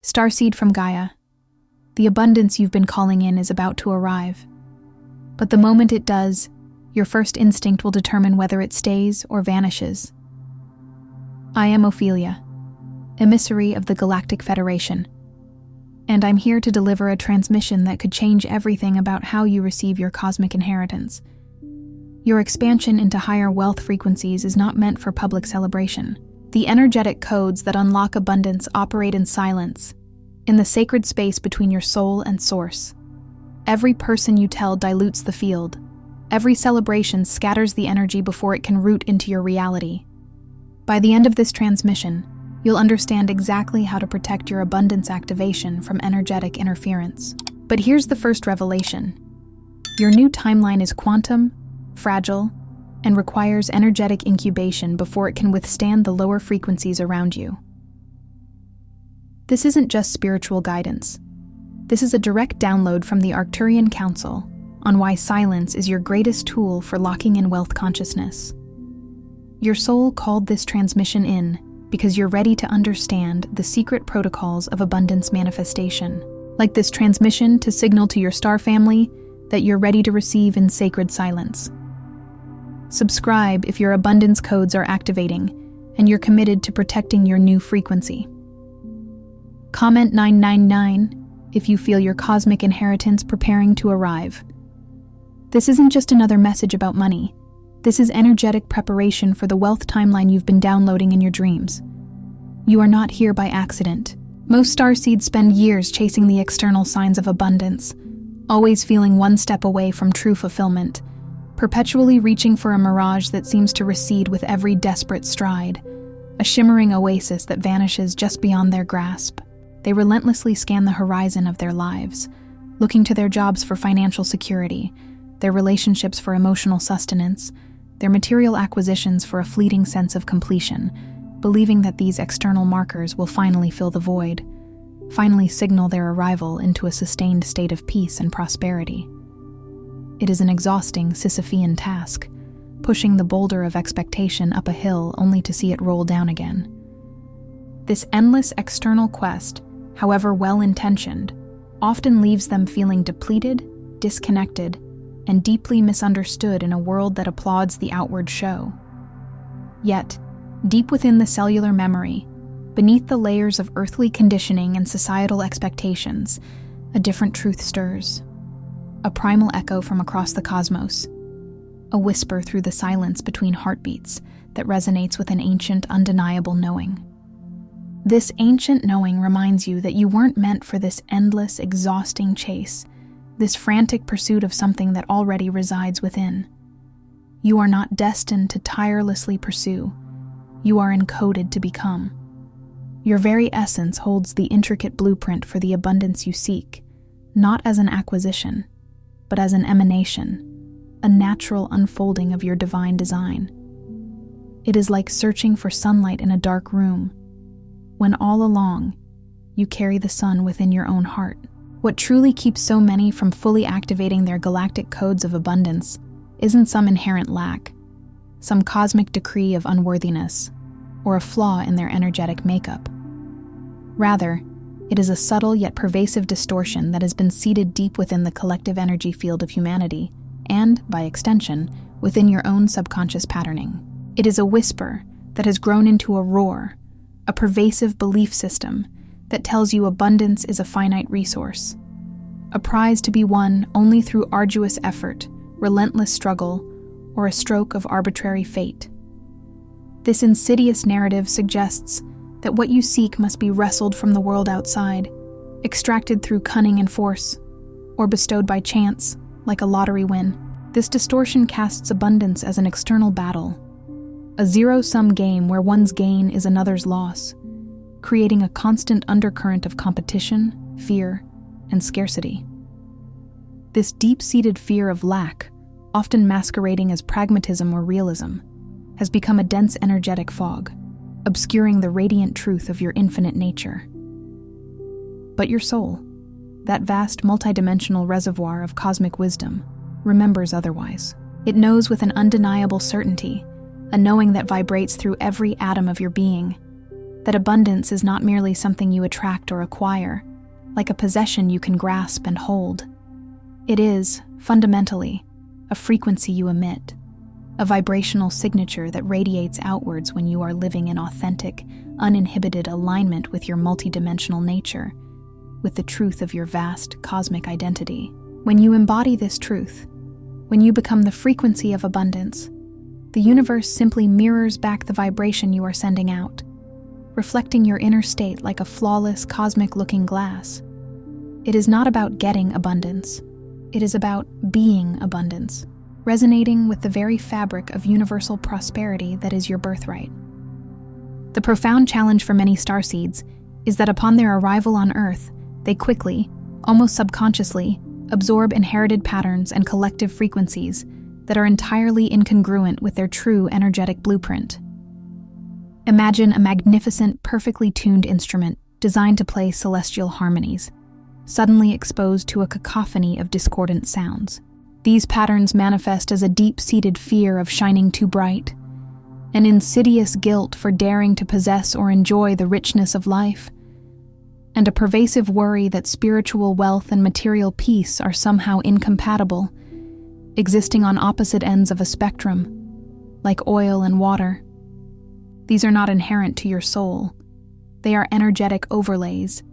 Starseed from Gaia. The abundance you've been calling in is about to arrive. But the moment it does, your first instinct will determine whether it stays or vanishes. I am Ophelia, emissary of the Galactic Federation, and I'm here to deliver a transmission that could change everything about how you receive your cosmic inheritance. Your expansion into higher wealth frequencies is not meant for public celebration. The energetic codes that unlock abundance operate in silence, in the sacred space between your soul and source. Every person you tell dilutes the field. Every celebration scatters the energy before it can root into your reality. By the end of this transmission, you'll understand exactly how to protect your abundance activation from energetic interference. But here's the first revelation. Your new timeline is quantum, fragile, and requires energetic incubation before it can withstand the lower frequencies around you. This isn't just spiritual guidance. This is a direct download from the Arcturian Council on why silence is your greatest tool for locking in wealth consciousness. Your soul called this transmission in because you're ready to understand the secret protocols of abundance manifestation, like this transmission to signal to your star family that you're ready to receive in sacred silence. Subscribe if your abundance codes are activating and you're committed to protecting your new frequency. Comment 999 if you feel your cosmic inheritance preparing to arrive. This isn't just another message about money. This is energetic preparation for the wealth timeline you've been downloading in your dreams. You are not here by accident. Most starseeds spend years chasing the external signs of abundance, always feeling one step away from true fulfillment, perpetually reaching for a mirage that seems to recede with every desperate stride, a shimmering oasis that vanishes just beyond their grasp. They relentlessly scan the horizon of their lives, looking to their jobs for financial security, their relationships for emotional sustenance, their material acquisitions for a fleeting sense of completion, believing that these external markers will finally fill the void, finally signal their arrival into a sustained state of peace and prosperity. It is an exhausting Sisyphean task, pushing the boulder of expectation up a hill only to see it roll down again. This endless external quest, however well-intentioned, often leaves them feeling depleted, disconnected, and deeply misunderstood in a world that applauds the outward show. Yet, deep within the cellular memory, beneath the layers of earthly conditioning and societal expectations, a different truth stirs. A primal echo from across the cosmos, a whisper through the silence between heartbeats that resonates with an ancient, undeniable knowing. This ancient knowing reminds you that you weren't meant for this endless, exhausting chase, this frantic pursuit of something that already resides within. You are not destined to tirelessly pursue. You are encoded to become. Your very essence holds the intricate blueprint for the abundance you seek, not as an acquisition, but as an emanation, a natural unfolding of your divine design. It is like searching for sunlight in a dark room, when all along, you carry the sun within your own heart. What truly keeps so many from fully activating their galactic codes of abundance isn't some inherent lack, some cosmic decree of unworthiness, or a flaw in their energetic makeup. Rather, it is a subtle yet pervasive distortion that has been seated deep within the collective energy field of humanity, and, by extension, within your own subconscious patterning. It is a whisper that has grown into a roar, a pervasive belief system that tells you abundance is a finite resource, a prize to be won only through arduous effort, relentless struggle, or a stroke of arbitrary fate. This insidious narrative suggests that what you seek must be wrestled from the world outside, extracted through cunning and force, or bestowed by chance, like a lottery win. This distortion casts abundance as an external battle, a zero-sum game where one's gain is another's loss, creating a constant undercurrent of competition, fear, and scarcity. This deep-seated fear of lack, often masquerading as pragmatism or realism, has become a dense energetic fog, obscuring the radiant truth of your infinite nature. But your soul, that vast multidimensional reservoir of cosmic wisdom, remembers otherwise. It knows with an undeniable certainty, a knowing that vibrates through every atom of your being, that abundance is not merely something you attract or acquire, like a possession you can grasp and hold. It is, fundamentally, a frequency you emit, a vibrational signature that radiates outwards when you are living in authentic, uninhibited alignment with your multidimensional nature, with the truth of your vast cosmic identity. When you embody this truth, when you become the frequency of abundance, the universe simply mirrors back the vibration you are sending out, reflecting your inner state like a flawless, cosmic-looking glass. It is not about getting abundance. It is about being abundance, resonating with the very fabric of universal prosperity that is your birthright. The profound challenge for many starseeds is that upon their arrival on Earth, they quickly, almost subconsciously, absorb inherited patterns and collective frequencies that are entirely incongruent with their true energetic blueprint. Imagine a magnificent, perfectly tuned instrument designed to play celestial harmonies, suddenly exposed to a cacophony of discordant sounds. These patterns manifest as a deep-seated fear of shining too bright, an insidious guilt for daring to possess or enjoy the richness of life, and a pervasive worry that spiritual wealth and material peace are somehow incompatible, existing on opposite ends of a spectrum, like oil and water. These are not inherent to your soul. They are energetic overlays,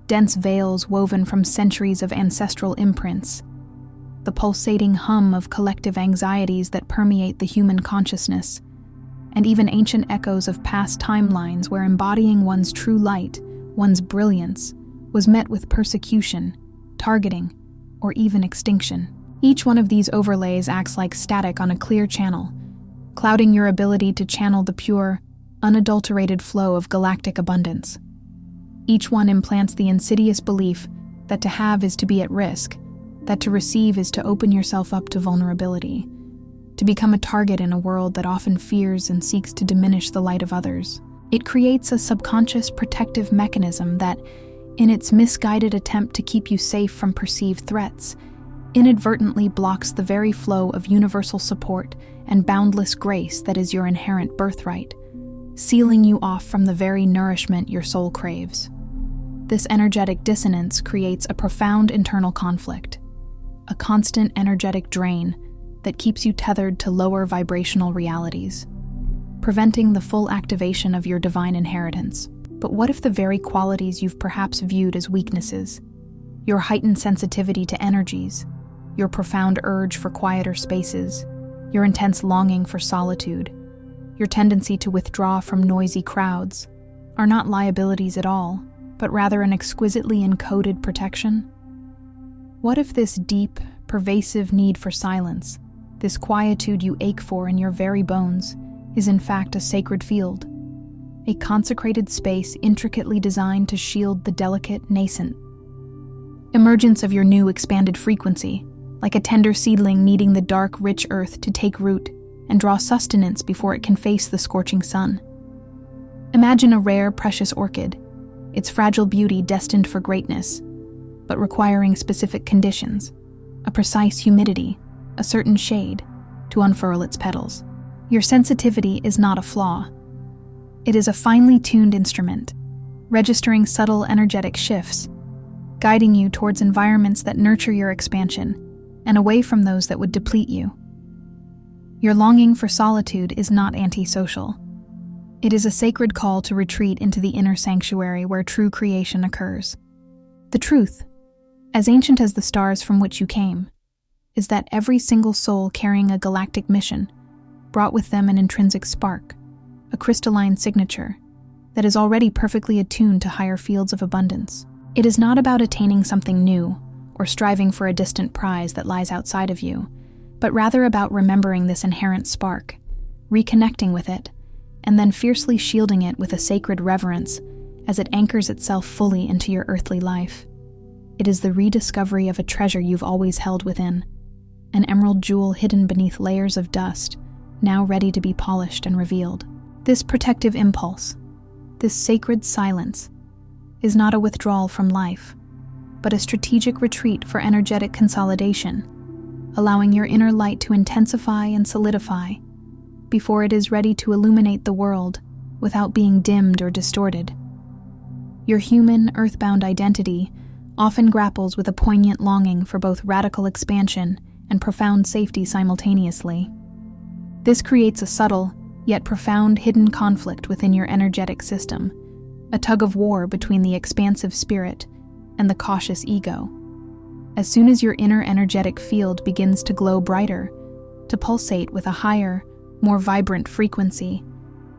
dense veils woven from centuries of ancestral imprints, the pulsating hum of collective anxieties that permeate the human consciousness, and even ancient echoes of past timelines where embodying one's true light, one's brilliance, was met with persecution, targeting, or even extinction. Each one of these overlays acts like static on a clear channel, clouding your ability to channel the pure, unadulterated flow of galactic abundance. Each one implants the insidious belief that to have is to be at risk, that to receive is to open yourself up to vulnerability, to become a target in a world that often fears and seeks to diminish the light of others. It creates a subconscious protective mechanism that, in its misguided attempt to keep you safe from perceived threats, inadvertently blocks the very flow of universal support and boundless grace that is your inherent birthright, sealing you off from the very nourishment your soul craves. This energetic dissonance creates a profound internal conflict, a constant energetic drain that keeps you tethered to lower vibrational realities, preventing the full activation of your divine inheritance. But what if the very qualities you've perhaps viewed as weaknesses, your heightened sensitivity to energies, your profound urge for quieter spaces, your intense longing for solitude, your tendency to withdraw from noisy crowds, are not liabilities at all, but rather an exquisitely encoded protection? What if this deep, pervasive need for silence, this quietude you ache for in your very bones, is in fact a sacred field, a consecrated space intricately designed to shield the delicate, nascent emergence of your new expanded frequency, like a tender seedling needing the dark, rich earth to take root and draw sustenance before it can face the scorching sun? Imagine a rare, precious orchid, its fragile beauty destined for greatness, but requiring specific conditions, a precise humidity, a certain shade, to unfurl its petals. Your sensitivity is not a flaw. It is a finely tuned instrument, registering subtle energetic shifts, guiding you towards environments that nurture your expansion and away from those that would deplete you. Your longing for solitude is not antisocial. It is a sacred call to retreat into the inner sanctuary where true creation occurs. The truth, as ancient as the stars from which you came, is that every single soul carrying a galactic mission brought with them an intrinsic spark, a crystalline signature, that is already perfectly attuned to higher fields of abundance. It is not about attaining something new or striving for a distant prize that lies outside of you, but rather about remembering this inherent spark, reconnecting with it, and then fiercely shielding it with a sacred reverence as it anchors itself fully into your earthly life. It is the rediscovery of a treasure you've always held within, an emerald jewel hidden beneath layers of dust, now ready to be polished and revealed. This protective impulse, this sacred silence, is not a withdrawal from life, but a strategic retreat for energetic consolidation, allowing your inner light to intensify and solidify before it is ready to illuminate the world without being dimmed or distorted. Your human, earthbound identity often grapples with a poignant longing for both radical expansion and profound safety simultaneously. This creates a subtle, yet profound hidden conflict within your energetic system, a tug-of-war between the expansive spirit and the cautious ego. As soon as your inner energetic field begins to glow brighter, to pulsate with a higher, more vibrant frequency,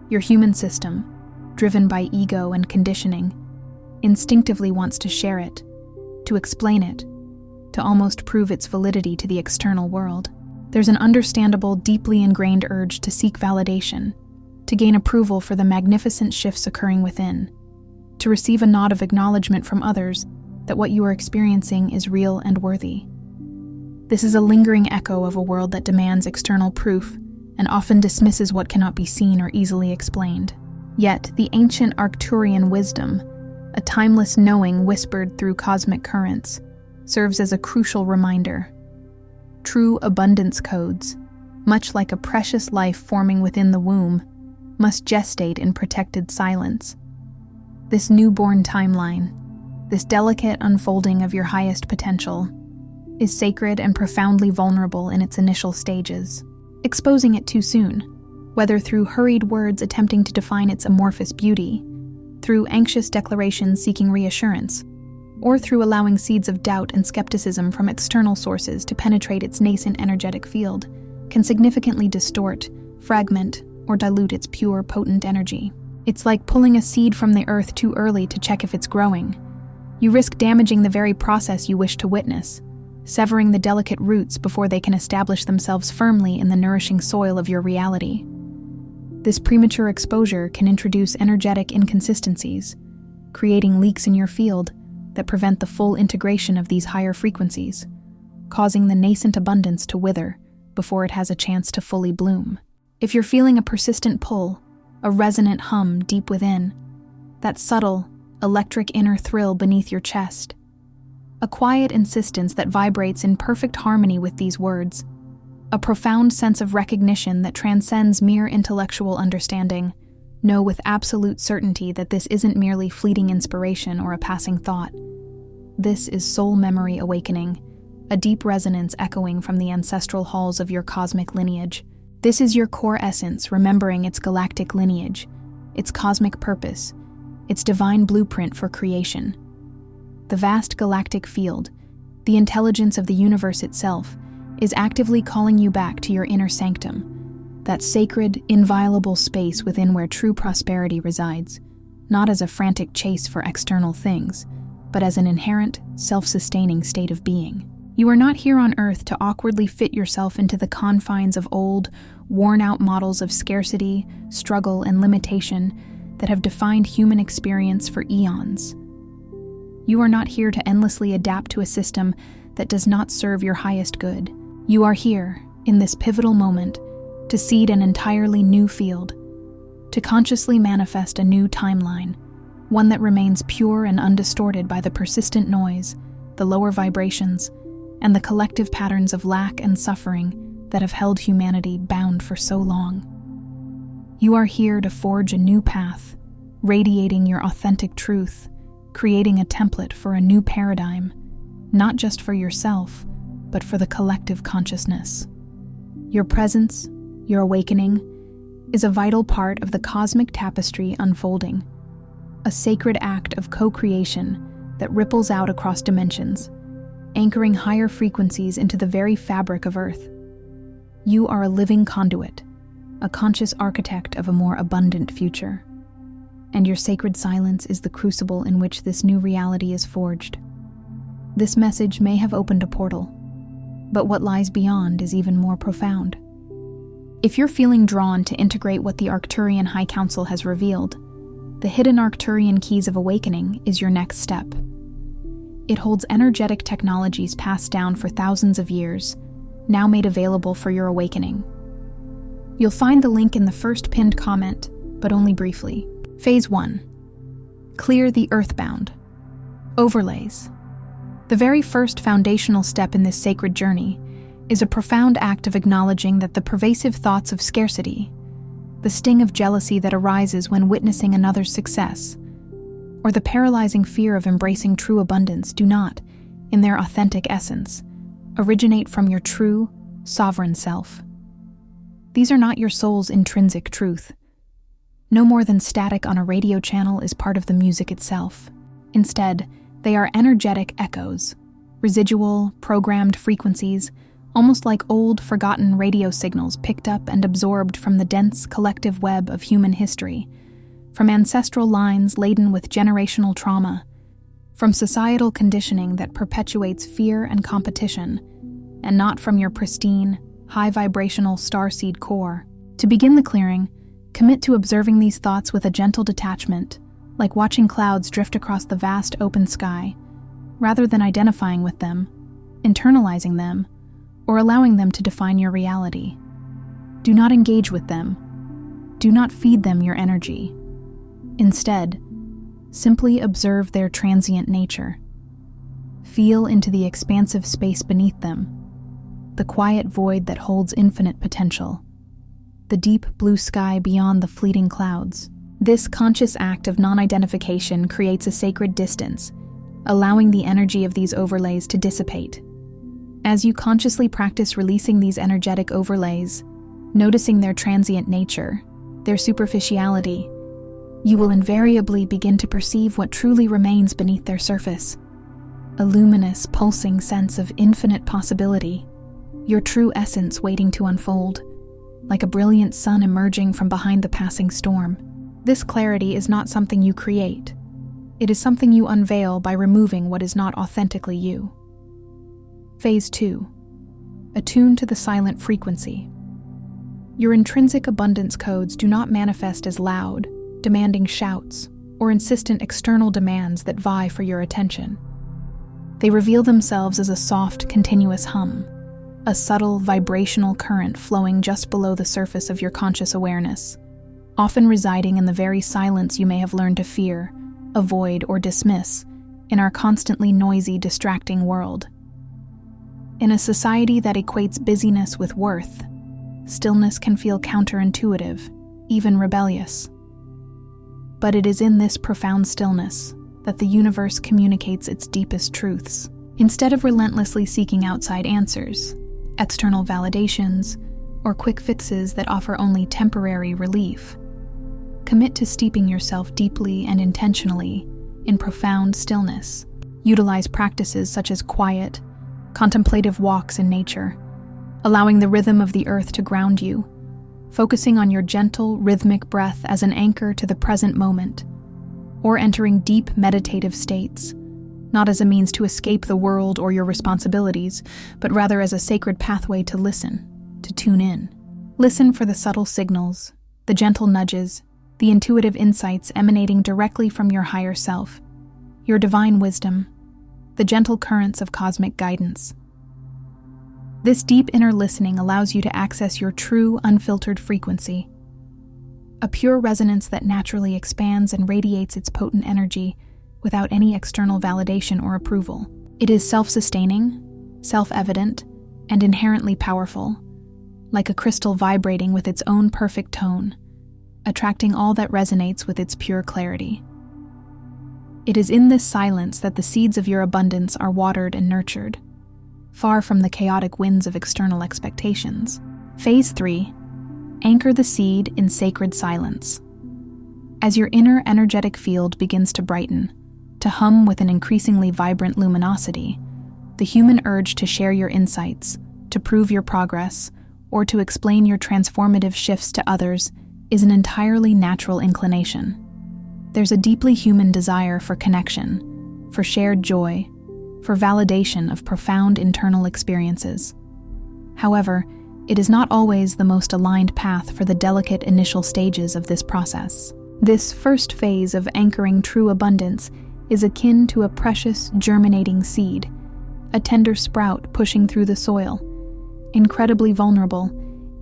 your human system, driven by ego and conditioning, instinctively wants to share it, to explain it, to almost prove its validity to the external world. There's an understandable, deeply ingrained urge to seek validation, to gain approval for the magnificent shifts occurring within, to receive a nod of acknowledgement from others that what you are experiencing is real and worthy. This is a lingering echo of a world that demands external proof and often dismisses what cannot be seen or easily explained. Yet, the ancient Arcturian wisdom, a timeless knowing whispered through cosmic currents, serves as a crucial reminder. True abundance codes, much like a precious life forming within the womb, must gestate in protected silence. This newborn timeline, this delicate unfolding of your highest potential, is sacred and profoundly vulnerable in its initial stages. Exposing it too soon, whether through hurried words attempting to define its amorphous beauty, through anxious declarations seeking reassurance, or through allowing seeds of doubt and skepticism from external sources to penetrate its nascent energetic field, can significantly distort, fragment, or dilute its pure, potent energy. It's like pulling a seed from the earth too early to check if it's growing. You risk damaging the very process you wish to witness, severing the delicate roots before they can establish themselves firmly in the nourishing soil of your reality. This premature exposure can introduce energetic inconsistencies, creating leaks in your field that prevent the full integration of these higher frequencies, causing the nascent abundance to wither before it has a chance to fully bloom. If you're feeling a persistent pull, a resonant hum deep within, that subtle, electric inner thrill beneath your chest, a quiet insistence that vibrates in perfect harmony with these words, a profound sense of recognition that transcends mere intellectual understanding, know with absolute certainty that this isn't merely fleeting inspiration or a passing thought. This is soul memory awakening, a deep resonance echoing from the ancestral halls of your cosmic lineage. This is your core essence remembering its galactic lineage, its cosmic purpose, its divine blueprint for creation. The vast galactic field, the intelligence of the universe itself, is actively calling you back to your inner sanctum, that sacred, inviolable space within where true prosperity resides, not as a frantic chase for external things, but as an inherent, self-sustaining state of being. You are not here on Earth to awkwardly fit yourself into the confines of old, worn-out models of scarcity, struggle, and limitation that have defined human experience for eons. You are not here to endlessly adapt to a system that does not serve your highest good. You are here, in this pivotal moment, to seed an entirely new field, to consciously manifest a new timeline, one that remains pure and undistorted by the persistent noise, the lower vibrations, and the collective patterns of lack and suffering that have held humanity bound for so long. You are here to forge a new path, radiating your authentic truth, creating a template for a new paradigm, not just for yourself, but for the collective consciousness. Your presence, your awakening, is a vital part of the cosmic tapestry unfolding, a sacred act of co-creation that ripples out across dimensions, anchoring higher frequencies into the very fabric of Earth. You are a living conduit, a conscious architect of a more abundant future. And your sacred silence is the crucible in which this new reality is forged. This message may have opened a portal, but what lies beyond is even more profound. If you're feeling drawn to integrate what the Arcturian High Council has revealed, the hidden Arcturian keys of awakening is your next step. It holds energetic technologies passed down for thousands of years, now made available for your awakening. You'll find the link in the first pinned comment, but only briefly. Phase 1. Clear the earthbound. Overlays. The very first foundational step in this sacred journey is a profound act of acknowledging that the pervasive thoughts of scarcity, the sting of jealousy that arises when witnessing another's success, or the paralyzing fear of embracing true abundance do not, in their authentic essence, originate from your true, sovereign self. These are not your soul's intrinsic truth. No more than static on a radio channel is part of the music itself. Instead, they are energetic echoes, residual, programmed frequencies, almost like old, forgotten radio signals picked up and absorbed from the dense, collective web of human history, from ancestral lines laden with generational trauma, from societal conditioning that perpetuates fear and competition, and not from your pristine, high-vibrational starseed core. To begin the clearing, commit to observing these thoughts with a gentle detachment, like watching clouds drift across the vast open sky, rather than identifying with them, internalizing them, or allowing them to define your reality. Do not engage with them. Do not feed them your energy. Instead, simply observe their transient nature. Feel into the expansive space beneath them, the quiet void that holds infinite potential, the deep blue sky beyond the fleeting clouds. This conscious act of non-identification creates a sacred distance, allowing the energy of these overlays to dissipate. As you consciously practice releasing these energetic overlays, noticing their transient nature, their superficiality, you will invariably begin to perceive what truly remains beneath their surface. A luminous, pulsing sense of infinite possibility, your true essence waiting to unfold, like a brilliant sun emerging from behind the passing storm. This clarity is not something you create. It is something you unveil by removing what is not authentically you. Phase 2. Attune to the silent frequency. Your intrinsic abundance codes do not manifest as loud, demanding shouts, or insistent external demands that vie for your attention. They reveal themselves as a soft, continuous hum, a subtle, vibrational current flowing just below the surface of your conscious awareness, often residing in the very silence you may have learned to fear, avoid, or dismiss in our constantly noisy, distracting world. In a society that equates busyness with worth, stillness can feel counterintuitive, even rebellious. But it is in this profound stillness that the universe communicates its deepest truths. Instead of relentlessly seeking outside answers, external validations, or quick fixes that offer only temporary relief, commit to steeping yourself deeply and intentionally in profound stillness. Utilize practices such as quiet, contemplative walks in nature, allowing the rhythm of the earth to ground you, focusing on your gentle, rhythmic breath as an anchor to the present moment, or entering deep meditative states, not as a means to escape the world or your responsibilities, but rather as a sacred pathway to listen, to tune in. Listen for the subtle signals, the gentle nudges, the intuitive insights emanating directly from your higher self, your divine wisdom, the gentle currents of cosmic guidance. This deep inner listening allows you to access your true, unfiltered frequency, a pure resonance that naturally expands and radiates its potent energy without any external validation or approval. It is self-sustaining, self-evident, and inherently powerful, like a crystal vibrating with its own perfect tone, attracting all that resonates with its pure clarity. It is in this silence that the seeds of your abundance are watered and nurtured, far from the chaotic winds of external expectations. Phase 3. Anchor the seed in sacred silence. As your inner energetic field begins to brighten, to hum with an increasingly vibrant luminosity, the human urge to share your insights, to prove your progress, or to explain your transformative shifts to others is an entirely natural inclination. There's a deeply human desire for connection, for shared joy, for validation of profound internal experiences. However, it is not always the most aligned path for the delicate initial stages of this process. This first phase of anchoring true abundance is akin to a precious, germinating seed, a tender sprout pushing through the soil, incredibly vulnerable,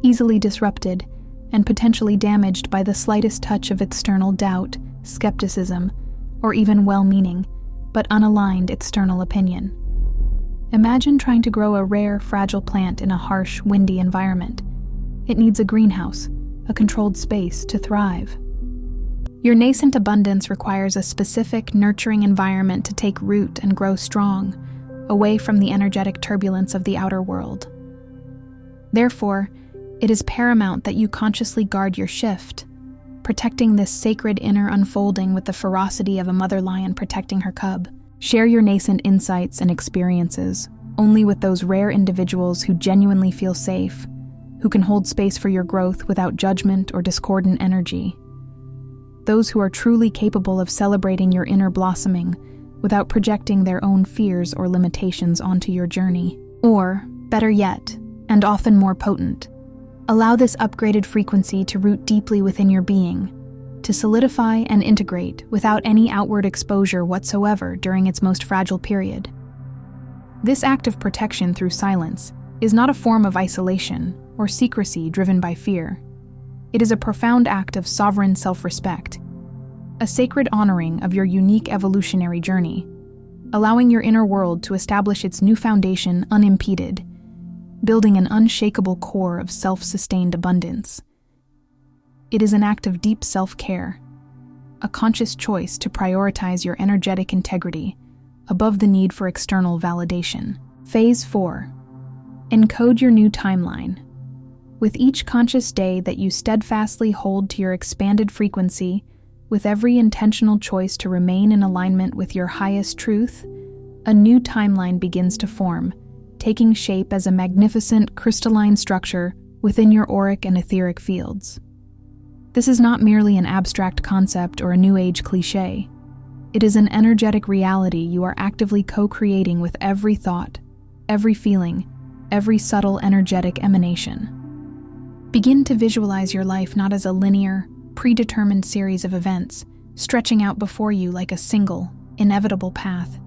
easily disrupted, and potentially damaged by the slightest touch of external doubt, skepticism, or even well-meaning, but unaligned external opinion. Imagine trying to grow a rare, fragile plant in a harsh, windy environment. It needs a greenhouse, a controlled space to thrive. Your nascent abundance requires a specific, nurturing environment to take root and grow strong, away from the energetic turbulence of the outer world. Therefore, it is paramount that you consciously guard your shift, protecting this sacred inner unfolding with the ferocity of a mother lion protecting her cub. Share your nascent insights and experiences only with those rare individuals who genuinely feel safe, who can hold space for your growth without judgment or discordant energy. Those who are truly capable of celebrating your inner blossoming without projecting their own fears or limitations onto your journey. Or, better yet, and often more potent, allow this upgraded frequency to root deeply within your being, to solidify and integrate without any outward exposure whatsoever during its most fragile period. This act of protection through silence is not a form of isolation or secrecy driven by fear. It is a profound act of sovereign self-respect, a sacred honoring of your unique evolutionary journey, allowing your inner world to establish its new foundation unimpeded, building an unshakable core of self-sustained abundance. It is an act of deep self-care, a conscious choice to prioritize your energetic integrity above the need for external validation. Phase 4. Encode your new timeline. With each conscious day that you steadfastly hold to your expanded frequency, with every intentional choice to remain in alignment with your highest truth, a new timeline begins to form, taking shape as a magnificent crystalline structure within your auric and etheric fields. This is not merely an abstract concept or a New Age cliché. It is an energetic reality you are actively co-creating with every thought, every feeling, every subtle energetic emanation. Begin to visualize your life not as a linear, predetermined series of events stretching out before you like a single, inevitable path,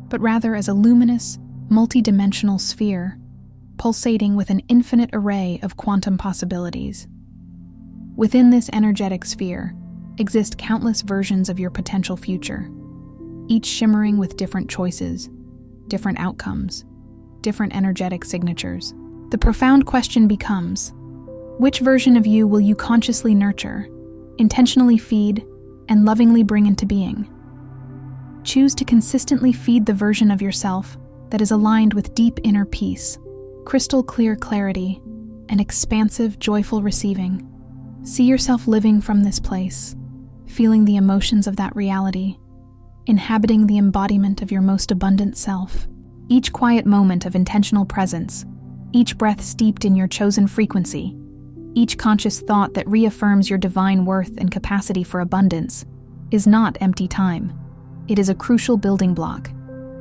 but rather as a luminous, multidimensional sphere, pulsating with an infinite array of quantum possibilities. Within this energetic sphere exist countless versions of your potential future, each shimmering with different choices, different outcomes, different energetic signatures. The profound question becomes, which version of you will you consciously nurture, intentionally feed, and lovingly bring into being? Choose to consistently feed the version of yourself that is aligned with deep inner peace, crystal clear clarity, and expansive, joyful receiving. See yourself living from this place, feeling the emotions of that reality, inhabiting the embodiment of your most abundant self. Each quiet moment of intentional presence, each breath steeped in your chosen frequency, each conscious thought that reaffirms your divine worth and capacity for abundance, is not empty time. It is a crucial building block,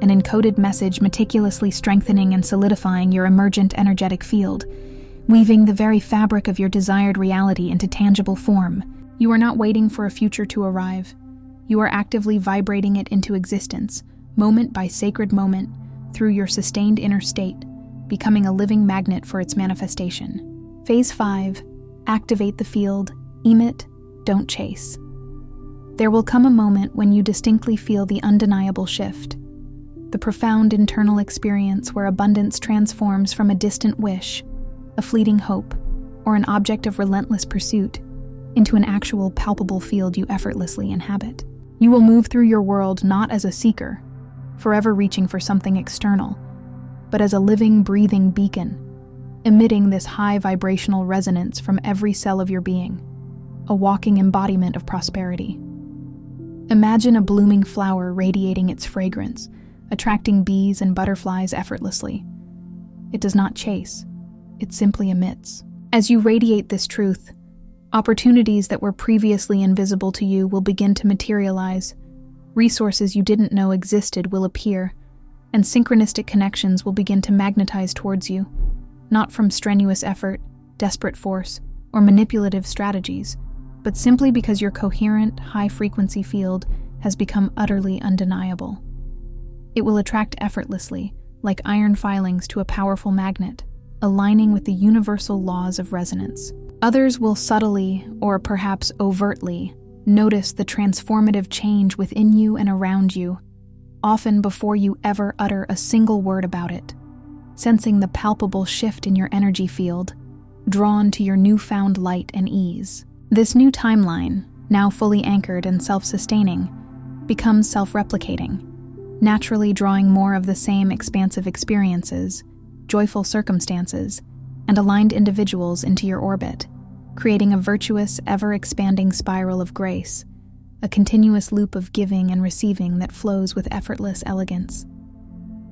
an encoded message meticulously strengthening and solidifying your emergent energetic field, weaving the very fabric of your desired reality into tangible form. You are not waiting for a future to arrive. You are actively vibrating it into existence, moment by sacred moment, through your sustained inner state, becoming a living magnet for its manifestation. Phase 5. Activate the field. Emit, don't chase. There will come a moment when you distinctly feel the undeniable shift, the profound internal experience where abundance transforms from a distant wish, a fleeting hope, or an object of relentless pursuit, into an actual palpable field you effortlessly inhabit. You will move through your world not as a seeker, forever reaching for something external, but as a living, breathing beacon, emitting this high vibrational resonance from every cell of your being, a walking embodiment of prosperity. Imagine a blooming flower radiating its fragrance, attracting bees and butterflies effortlessly. It does not chase, it simply emits. As you radiate this truth, opportunities that were previously invisible to you will begin to materialize, resources you didn't know existed will appear, and synchronistic connections will begin to magnetize towards you, not from strenuous effort, desperate force, or manipulative strategies, but simply because your coherent, high-frequency field has become utterly undeniable. It will attract effortlessly, like iron filings to a powerful magnet, aligning with the universal laws of resonance. Others will subtly, or perhaps overtly, notice the transformative change within you and around you, often before you ever utter a single word about it. Sensing the palpable shift in your energy field, drawn to your newfound light and ease. This new timeline, now fully anchored and self-sustaining, becomes self-replicating, naturally drawing more of the same expansive experiences, joyful circumstances, and aligned individuals into your orbit, creating a virtuous, ever-expanding spiral of grace, a continuous loop of giving and receiving that flows with effortless elegance.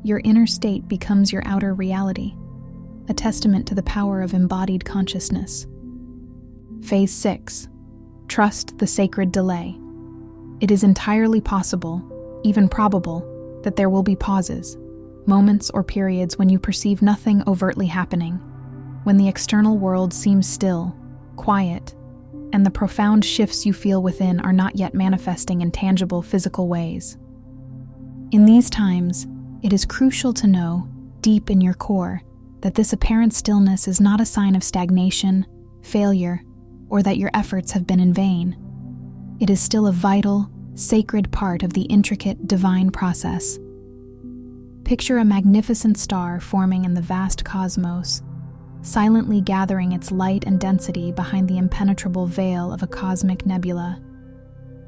Your inner state becomes your outer reality, a testament to the power of embodied consciousness. Phase 6. Trust the sacred delay. It is entirely possible, even probable, that there will be pauses, moments or periods when you perceive nothing overtly happening, when the external world seems still, quiet, and the profound shifts you feel within are not yet manifesting in tangible physical ways. In these times, it is crucial to know, deep in your core, that this apparent stillness is not a sign of stagnation, failure, or that your efforts have been in vain. It is still a vital, sacred part of the intricate divine process. Picture a magnificent star forming in the vast cosmos, silently gathering its light and density behind the impenetrable veil of a cosmic nebula.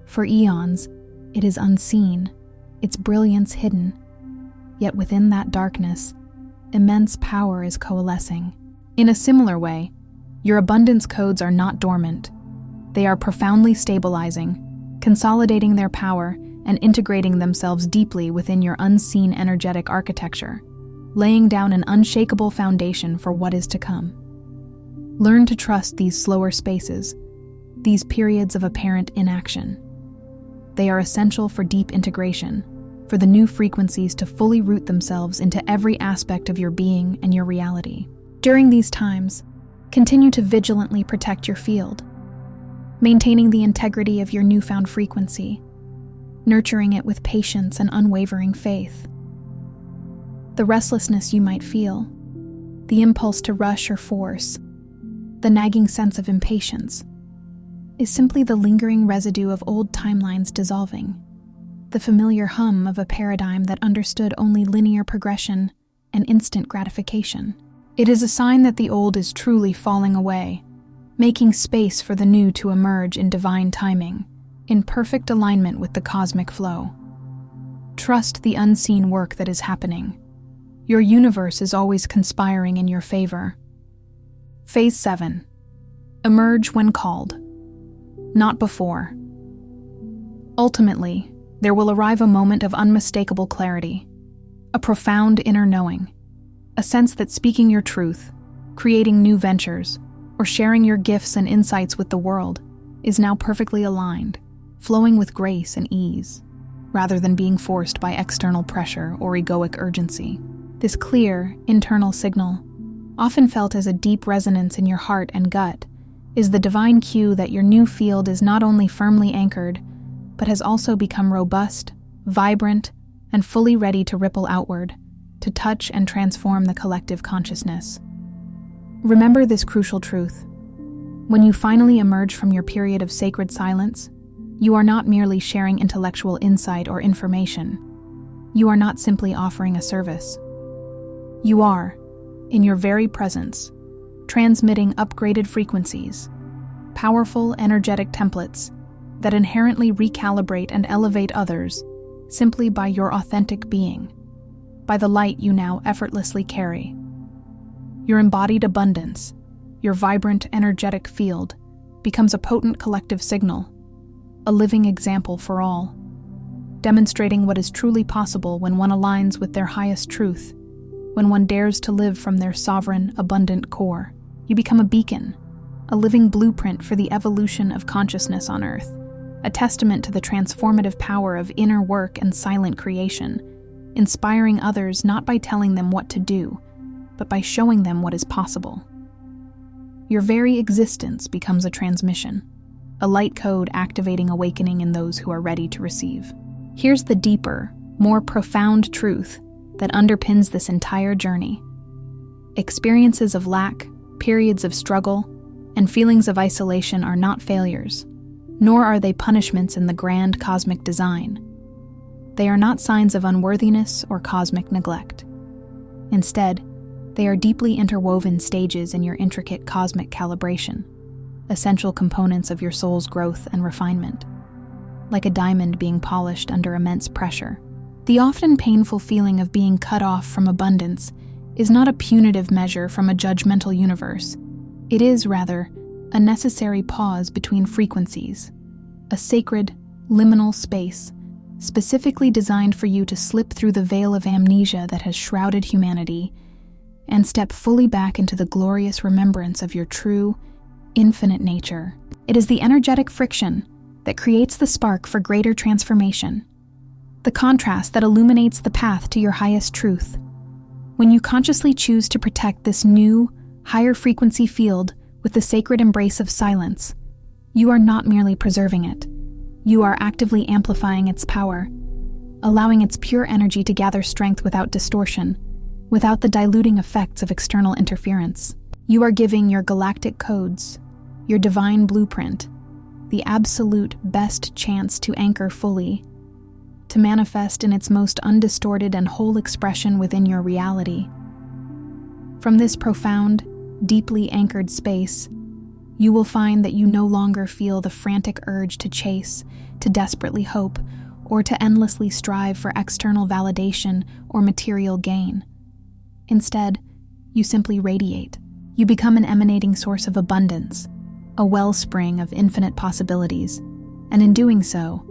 For eons, it is unseen, its brilliance hidden. Yet within that darkness, immense power is coalescing. In a similar way, your abundance codes are not dormant. They are profoundly stabilizing, consolidating their power and integrating themselves deeply within your unseen energetic architecture, laying down an unshakable foundation for what is to come. Learn to trust these slower spaces, these periods of apparent inaction. They are essential for deep integration, for the new frequencies to fully root themselves into every aspect of your being and your reality. During these times, continue to vigilantly protect your field, maintaining the integrity of your newfound frequency, nurturing it with patience and unwavering faith. The restlessness you might feel, the impulse to rush or force, the nagging sense of impatience, is simply the lingering residue of old timelines dissolving, the familiar hum of a paradigm that understood only linear progression and instant gratification. It is a sign that the old is truly falling away, making space for the new to emerge in divine timing, in perfect alignment with the cosmic flow. Trust the unseen work that is happening. Your universe is always conspiring in your favor. Phase 7. Emerge when called, not before. Ultimately, there will arrive a moment of unmistakable clarity, a profound inner knowing, a sense that speaking your truth, creating new ventures, or sharing your gifts and insights with the world is now perfectly aligned, flowing with grace and ease, rather than being forced by external pressure or egoic urgency. This clear, internal signal, often felt as a deep resonance in your heart and gut, is the divine cue that your new field is not only firmly anchored, but has also become robust, vibrant, and fully ready to ripple outward, to touch and transform the collective consciousness. Remember this crucial truth. When you finally emerge from your period of sacred silence, you are not merely sharing intellectual insight or information. You are not simply offering a service. You are, in your very presence, transmitting upgraded frequencies, powerful energetic templates that inherently recalibrate and elevate others simply by your authentic being, by the light you now effortlessly carry. Your embodied abundance, your vibrant energetic field, becomes a potent collective signal, a living example for all, demonstrating what is truly possible when one aligns with their highest truth, when one dares to live from their sovereign, abundant core. You become a beacon, a living blueprint for the evolution of consciousness on Earth, a testament to the transformative power of inner work and silent creation, inspiring others not by telling them what to do, but by showing them what is possible. Your very existence becomes a transmission, a light code activating awakening in those who are ready to receive. Here's the deeper, more profound truth that underpins this entire journey. Experiences of lack, periods of struggle, and feelings of isolation are not failures, nor are they punishments in the grand cosmic design. They are not signs of unworthiness or cosmic neglect. Instead, They are deeply interwoven stages in your intricate cosmic calibration, essential components of your soul's growth and refinement, like a diamond being polished under immense pressure. The often painful feeling of being cut off from abundance is not a punitive measure from a judgmental universe. It is, rather, a necessary pause between frequencies, a sacred, liminal space specifically designed for you to slip through the veil of amnesia that has shrouded humanity and step fully back into the glorious remembrance of your true, infinite nature. It is the energetic friction that creates the spark for greater transformation, the contrast that illuminates the path to your highest truth. When you consciously choose to protect this new, higher frequency field with the sacred embrace of silence, you are not merely preserving it. You are actively amplifying its power, allowing its pure energy to gather strength without distortion, without the diluting effects of external interference. You are giving your galactic codes, your divine blueprint, the absolute best chance to anchor fully, to manifest in its most undistorted and whole expression within your reality. From this profound, deeply anchored space, you will find that you no longer feel the frantic urge to chase, to desperately hope, or to endlessly strive for external validation or material gain. Instead, you simply radiate. You become an emanating source of abundance, a wellspring of infinite possibilities, and in doing so,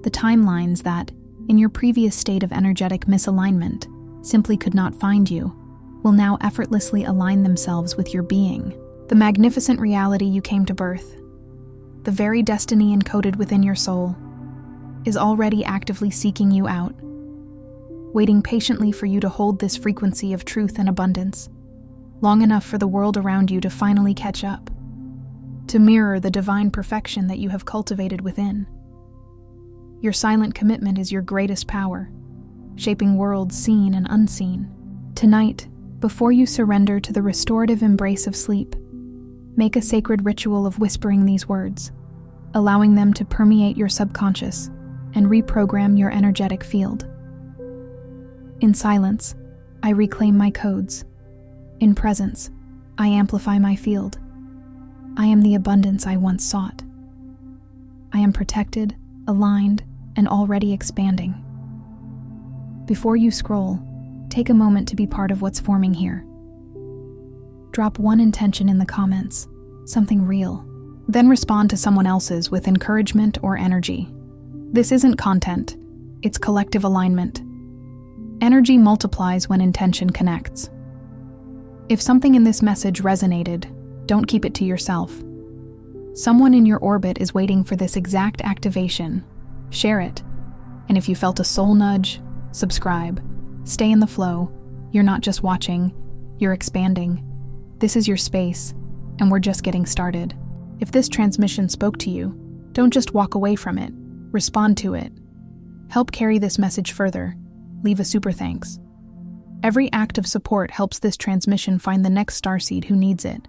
the timelines that, in your previous state of energetic misalignment, simply could not find you, will now effortlessly align themselves with your being. The magnificent reality you came to birth, the very destiny encoded within your soul, is already actively seeking you out, waiting patiently for you to hold this frequency of truth and abundance, long enough for the world around you to finally catch up, to mirror the divine perfection that you have cultivated within. Your silent commitment is your greatest power, shaping worlds seen and unseen. Tonight, before you surrender to the restorative embrace of sleep, make a sacred ritual of whispering these words, allowing them to permeate your subconscious and reprogram your energetic field. In silence, I reclaim my codes. In presence, I amplify my field. I am the abundance I once sought. I am protected, aligned, and already expanding. Before you scroll, take a moment to be part of what's forming here. Drop one intention in the comments, something real. Then respond to someone else's with encouragement or energy. This isn't content, it's collective alignment. Energy multiplies when intention connects. If something in this message resonated, don't keep it to yourself. Someone in your orbit is waiting for this exact activation. Share it. And if you felt a soul nudge, subscribe. Stay in the flow. You're not just watching, you're expanding. This is your space, and we're just getting started. If this transmission spoke to you, don't just walk away from it. Respond to it. Help carry this message further. Leave a super thanks. Every act of support helps this transmission find the next starseed who needs it.